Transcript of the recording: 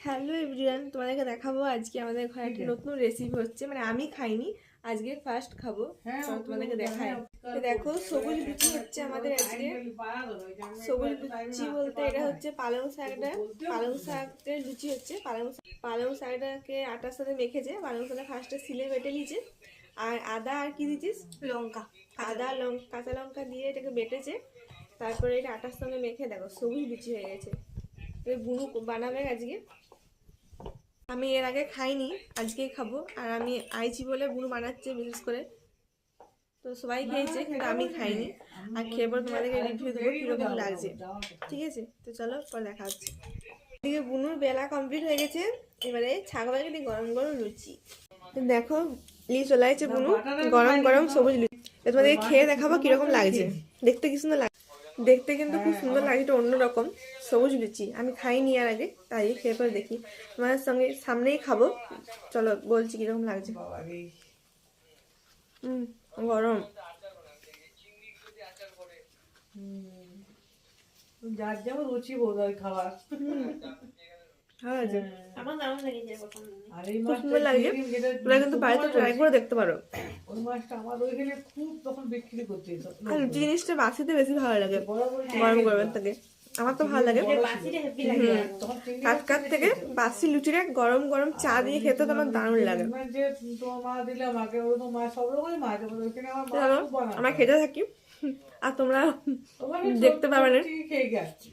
Hello everyone, তোমাদেরকে দেখাবো আজকে আমাদের ঘরে একটা নতুন রেসিপি হচ্ছে। মানে আমি খাইনি, আজকে ফার্স্ট খাবো। তোমাদেরকে দেখাই। দেখো, সবুজ লুচি হচ্ছে আমাদের আজকে। সবুজ লুচি বলতে এটা হচ্ছে পালং শাকটা, পালং শাকের লুচি হচ্ছে। পালং শাকটাকে আটার সাথে মেখেছে। পালং শাকটা ফার্স্টে সিলে বেটে নিয়েছে, আর আদা আর কি দিচ্ছিস, লঙ্কা, আদা লঙ্কা কাঁচা লঙ্কা দিয়ে এটাকে বেটেছে। তারপরে এটা আটার সঙ্গে মেখে দেখো সবুজ লুচি হয়ে গেছে। বুনু বানাবে আজকে। আমি এর আগে খাইনি, আজকেই খাবো। আর আমি আইছি বলে বুনু বানাচ্ছে বিশেষ করে। তো সবাই খেয়েছে কিন্তু আমি খাইনি। আর খেয়ে পর তোমাদেরকে রিভিউ দেবো কীরকম লাগছে। ঠিক আছে, তো চলো পর দেখা হচ্ছে। এদিকে বুনুর বেলা কমপ্লিট হয়ে গেছে। এবারে ছাগলের একটি গরম গরম লুচি দেখো নিয়ে চলে আসছে বুনু। গরম গরম সবুজ লুচি তোমাদেরকে খেয়ে দেখাবো কিরকম লাগছে। দেখতে কি সুন্দর লাগে, দেখতে কিন্তু খুব সুন্দর লাগে, এটা অন্যরকম সবুজ লুচি। আমি খাইনি আর আগে, তাই খেয়ে পরে দেখি। তোমাদের সঙ্গে সামনেই খাবো, চলো বলছি কিরকম লাগছে। গরম, যার যেমন রুচি বোধ হয় খাবার। আমার দারুণ লেগেছে, খুব সুন্দর লাগছে। তোমরা কিন্তু বাড়িতে ট্রাই করে দেখতে পারো। ওই মাছটা আমার ওইখানে খুব তখন বিক্রি করতে। আর লুচি জিনিসটা বাসিতে বেশি ভালো লাগে গরম গরমের থেকে। আমার তো ভালো লাগে টাটকার থেকে। বাসি লুচিটা গরম গরম চা দিয়ে খেতে তো আমার দারুণ লাগে। যে তোমার মা দিলে আমাকে, ওই তো মা সব রকমই মাছ ওইখানে আমার আমরা খেতে থাকি আর তোমরা দেখতে পাবে না। খেয়ে গেছি।